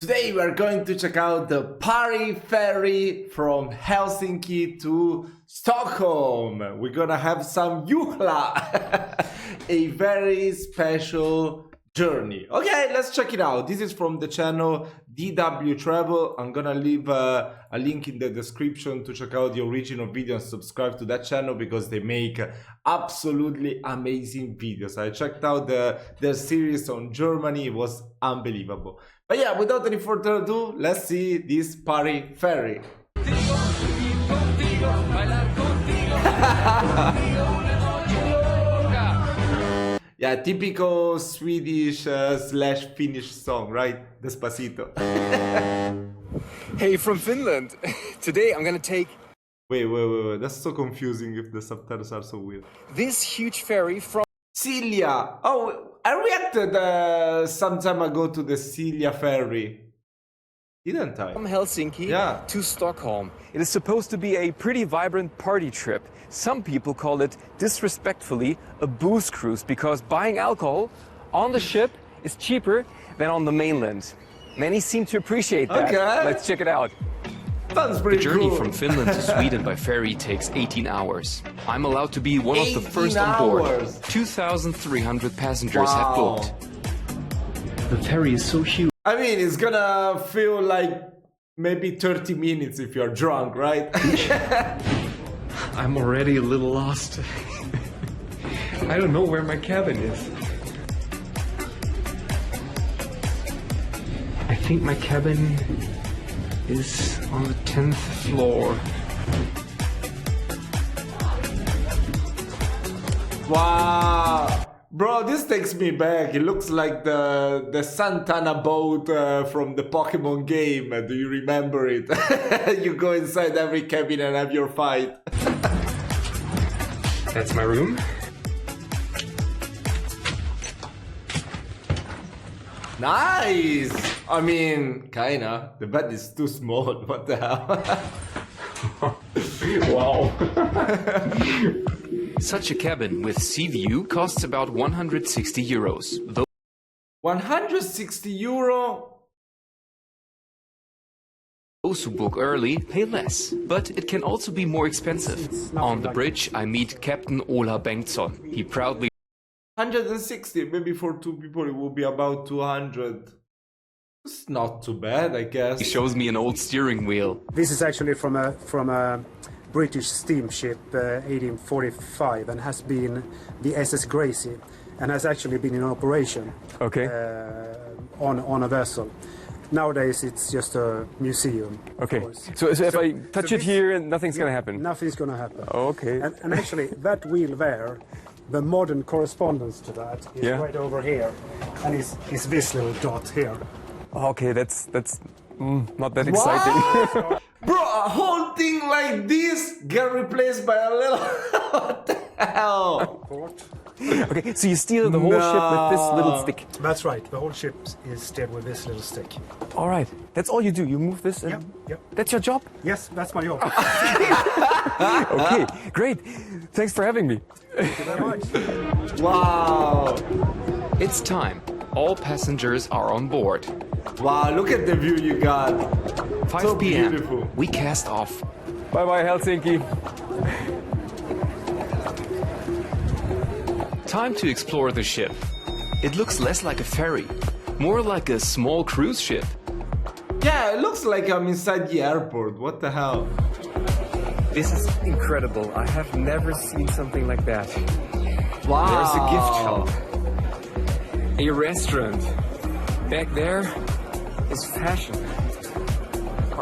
Today we are going to check out the ferry from Helsinki to Stockholm. We're gonna have some juhla, a very special journey. Okay, let's check it out. This is from the channel DW Travel. I'm gonna leave a link in the description to check out the original video and subscribe to that channel because they make absolutely amazing videos. I checked out their series on Germany. It was unbelievable. But yeah, without any further ado, let's see this ferry. Yeah, typical Swedish slash Finnish song, right? Despacito. Hey, from Finland. Today I'm gonna take... Wait. That's so confusing if the subtitles are so weird. This huge ferry from... Silja! Oh, I reacted some time ago to the Silja ferry. Didn't I? From Helsinki to Stockholm. It is supposed to be a pretty vibrant party trip. Some people call it, disrespectfully, a booze cruise because buying alcohol on the ship is cheaper than on the mainland. Many seem to appreciate that. Okay. Let's check it out. That's pretty The journey cool. from Finland to Sweden by ferry takes 18 hours. I'm allowed to be one of the first on board. 2,300 passengers have booked. The ferry is so huge. I mean, it's gonna feel like maybe 30 minutes if you're drunk, right? I'm already a little lost. I don't know where my cabin is. I think my cabin is on the 10th floor. Wow. Bro, this takes me back. It looks like the Santana boat from the Pokemon game. Do you remember it? You go inside every cabin and have your fight. That's my room. Nice! I mean, kinda. The bed is too small. What the hell? Wow. Such a cabin with sea view costs about 160 euros. 160 euro? Those who book early pay less, but it can also be more expensive. On the bridge, I meet Captain Ola Bengtsson. He proudly 160, maybe for two people it will be about 200. It's not too bad, I guess. shows me an old steering wheel. This is actually from a British steamship, 1845, and has been the SS Gracie, and has actually been in operation. Okay. On a vessel. Nowadays it's just a museum. Okay. Of course. So if I touch it this- here, nothing's gonna happen. Nothing's gonna happen. Oh, okay. And actually, that wheel there, the modern correspondence to that is right over here, and is this little dot here. Okay, that's not that exciting. Bro, a whole thing like this get replaced by a little... What the hell? Okay, so you steer the whole ship with this little stick. That's right. The whole ship is steered with this little stick. All right, that's all you do. You move this. And Yep. That's your job. Yes, that's my job. Okay, great. Thanks for having me. Thank you very much. Wow. It's time. All passengers are on board. Wow, look at the view you got. 5 So p.m. beautiful. We cast off. Bye-bye, Helsinki. Time to explore the ship. It looks less like a ferry, more like a small cruise ship. Yeah, it looks like I'm inside the airport. What the hell? This is incredible. I have never seen something like that. Wow. There's a gift shop, a restaurant. Back there is fashion.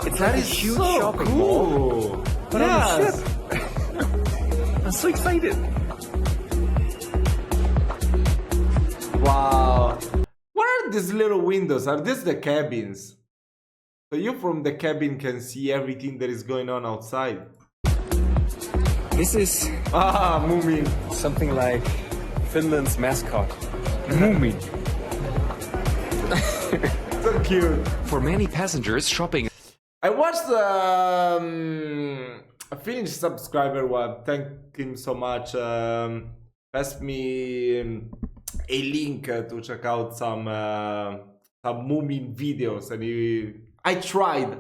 It's That like a is huge so shopping mall. cool. But on a Yes. ship. I'm so excited. Wow. What are these little windows? Are these the cabins? So you from the cabin can see everything that is going on outside. This is Moomin. something like Finland's mascot, Moomin. So cute. For many passengers, shopping I watched a Finnish subscriber thank him so much. Passed me a link to check out some some Moomin videos, and I tried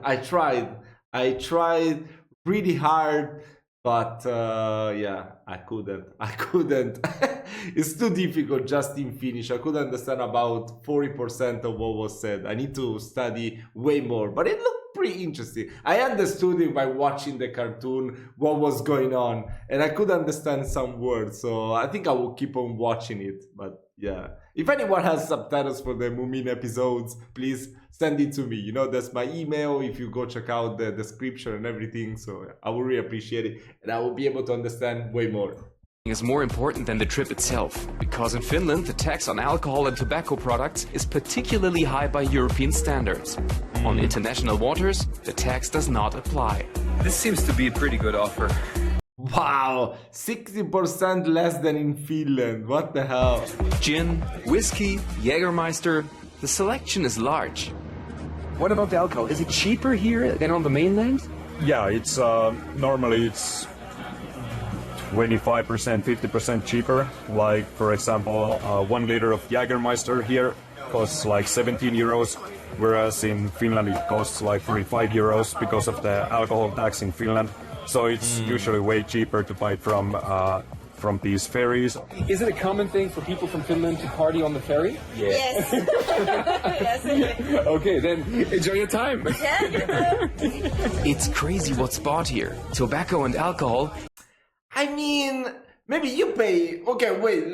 really hard, but yeah, I couldn't. It's too difficult just in Finnish. I could understand about 40% of what was said. I need to study way more, but it looked pretty interesting. I understood it by watching the cartoon, what was going on, and I could understand some words, so I think I will keep on watching it. But yeah, if anyone has subtitles for the Moomin episodes, please send it to me. You know, that's my email if you go check out the description and everything, so I would really appreciate it, and I will be able to understand way more. Is more important than the trip itself, because in Finland the tax on alcohol and tobacco products is particularly high by European standards. On international waters, the tax does not apply. This seems to be a pretty good offer. Wow, 60% less than in Finland. What the hell? Gin, whiskey, Jägermeister, the selection is large. What about the alcohol? Is it cheaper here than on the mainland? Yeah, it's normally it's 25%, 50% cheaper. Like, for example, 1 liter of Jägermeister here costs like 17 euros, whereas in Finland it costs like 35 euros because of the alcohol tax in Finland. So it's usually way cheaper to buy it from these ferries. Is it a common thing for people from Finland to party on the ferry? Yes. Yes, it is. Okay, then enjoy your time. It's crazy what's bought here. Tobacco and alcohol. I mean, maybe you pay. Okay, wait.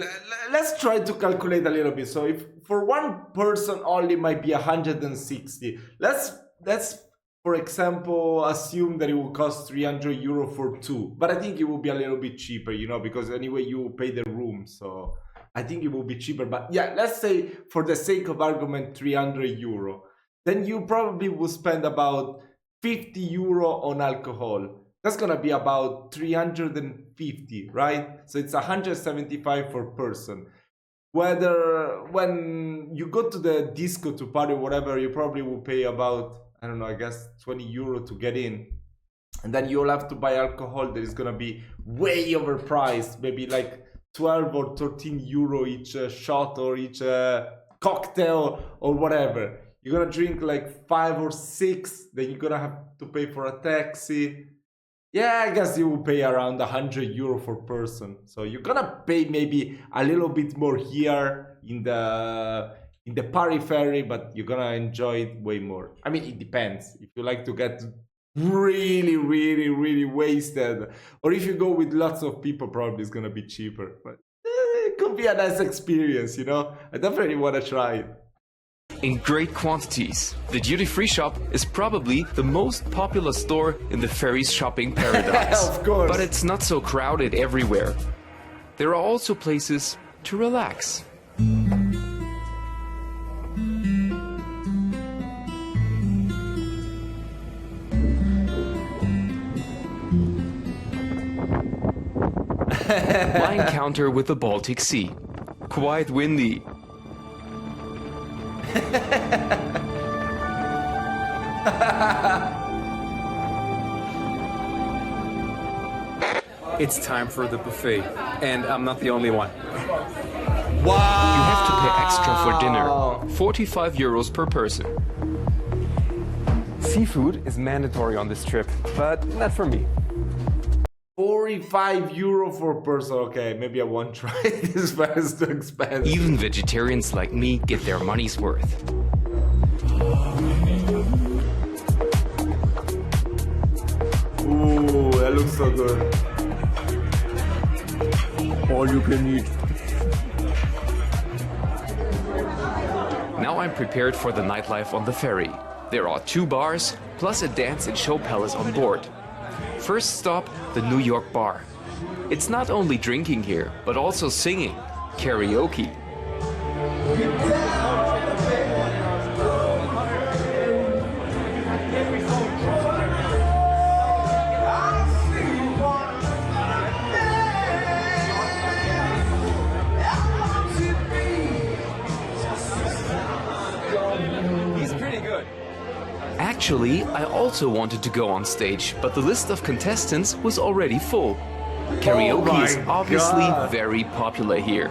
Let's try to calculate a little bit. So, if for one person only might be 160. Let's for example assume that it will cost 300 euro for two. But I think it will be a little bit cheaper, you know, because anyway you will pay the room. So I think it will be cheaper. But yeah, let's say for the sake of argument 300 euro. Then you probably will spend about 50 euro on alcohol. That's gonna be about 350, right? So it's 175 per person. Whether when you go to the disco to party or whatever, you probably will pay about, I don't know, I guess 20 euro to get in. And then you'll have to buy alcohol that is gonna be way overpriced, maybe like 12 or 13 euro each shot or each cocktail or whatever. You're gonna drink like 5 or 6, then you're gonna have to pay for a taxi. Yeah, I guess you will pay around 100 euro per person. So you're gonna pay maybe a little bit more here in the party ferry, but you're gonna enjoy it way more. I mean, it depends. If you like to get really wasted, or if you go with lots of people, probably it's gonna be cheaper. But it could be a nice experience, you know? I definitely wanna try it. In great quantities. The duty-free shop is probably the most popular store in the ferry's shopping paradise. Of course. But it's not so crowded everywhere. There are also places to relax. My encounter with the Baltic Sea. Quite windy. It's time for the buffet, and I'm not the only one. Wow! You have to pay extra for dinner. 45 euros per person. Seafood is mandatory on this trip, but not for me. 45 euro per person. Okay, maybe I won't try this, but it's too expensive. Even vegetarians like me get their money's worth. Ooh, that looks so good. All you can eat. Now I'm prepared for the nightlife on the ferry. There are 2 bars, plus a dance and show palace on board. First stop, the New York bar. It's not only drinking here, but also singing, karaoke. He's pretty good. Actually, I also wanted to go on stage, but the list of contestants was already full. Karaoke is obviously very popular here.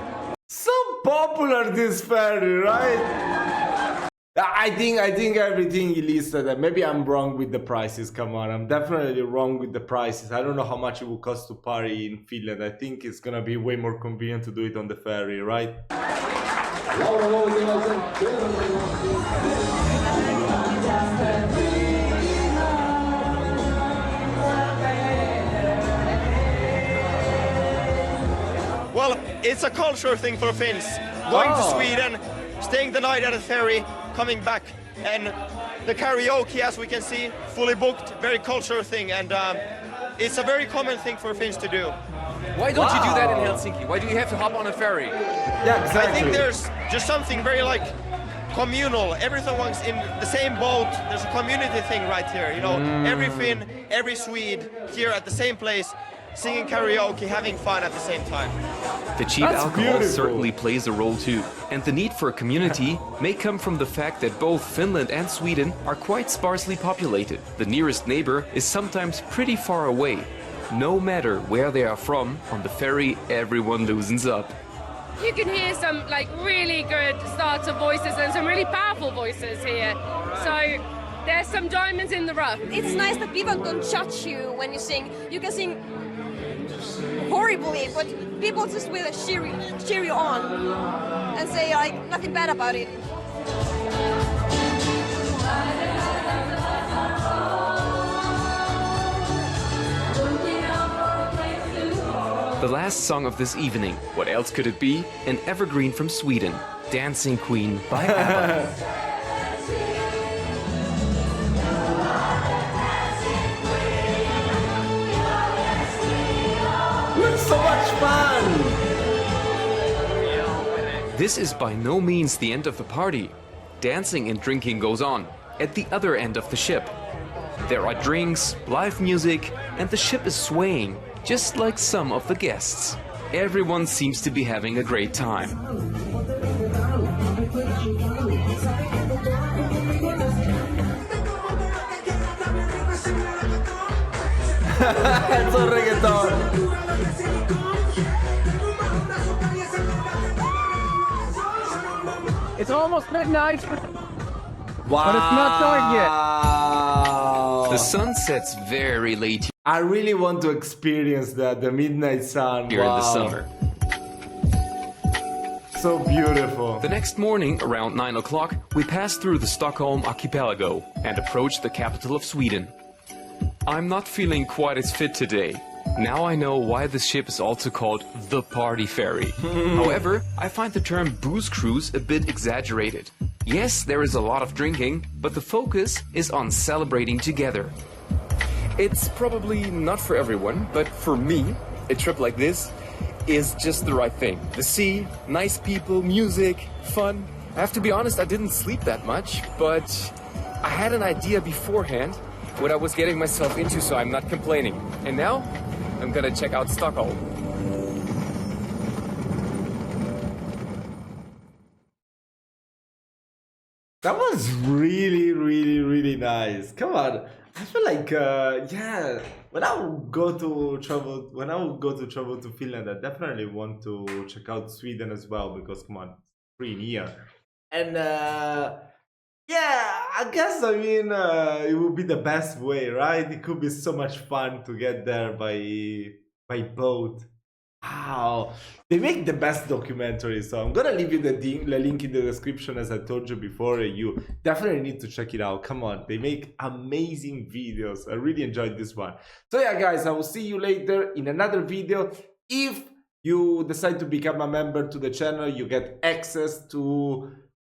So popular, this ferry, right? I think everything he listed. Maybe I'm wrong with the prices. Come on, I'm definitely wrong with the prices. I don't know how much it will cost to party in Finland. I think it's gonna be way more convenient to do it on the ferry, right? Well, it's a cultural thing for Finns. Going to Sweden, staying the night at the ferry, coming back, and the karaoke, as we can see, fully booked, very cultural thing, and it's a very common thing for Finns to do. Why don't you do that in Helsinki? Why do you have to hop on a ferry? Yeah, exactly. I think there's just something very like communal. Everyone's in the same boat. There's a community thing right here. You know, every Finn, every Swede here at the same place, singing karaoke, having fun at the same time. The cheap That's alcohol beautiful. certainly plays a role too. And the need for a community may come from the fact that both Finland and Sweden are quite sparsely populated. The nearest neighbor is sometimes pretty far away. No matter where they are from, on the ferry everyone loosens up. You can hear some like really good starter voices and some really powerful voices here. So there's some diamonds in the rough. It's nice that people don't judge you when you sing. You can sing horribly, but people just will cheer you on and say like nothing bad about it. The last song of this evening, what else could it be? An evergreen from Sweden, Dancing Queen by ABBA. It's so much fun! This is by no means the end of the party. Dancing and drinking goes on, at the other end of the ship. There are drinks, live music, and the ship is swaying, just like some of the guests. Everyone seems to be having a great time. It's a reggaeton. It's almost midnight. Wow. But it's not dark yet. The sun sets very late I really want to experience that, the midnight sun. here in the summer. So beautiful. The next morning, around 9 o'clock, we passed through the Stockholm archipelago and approached the capital of Sweden. I'm not feeling quite as fit today. Now I know why this ship is also called the Party Ferry. However, I find the term booze cruise a bit exaggerated. Yes, there is a lot of drinking, but the focus is on celebrating together. It's probably not for everyone, but for me, a trip like this is just the right thing. The sea, nice people, music, fun. I have to be honest, I didn't sleep that much, but I had an idea beforehand what I was getting myself into, so I'm not complaining. And now, I'm gonna check out Stockholm. That was really, really, really nice. Come on. I feel like, yeah, when I would go to travel to Finland, I definitely want to check out Sweden as well because, come on, it's pretty near. And yeah, I guess it would be the best way, right? It could be so much fun to get there by boat. Wow, they make the best documentaries. So I'm gonna leave you the link in the description, as I told you before. You definitely need to check it out. Come on, they make amazing videos. I really enjoyed this one. So yeah, guys, I will see you later in another video. If you decide to become a member to the channel, you get access to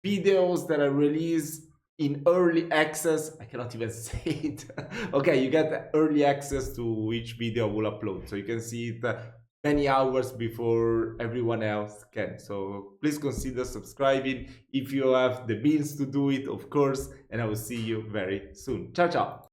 videos that I release in early access. I cannot even say it. Okay, you get early access to each video I will upload, so you can see it many hours before everyone else can. So please consider subscribing if you have the means to do it, of course, and I will see you very soon. Ciao, ciao.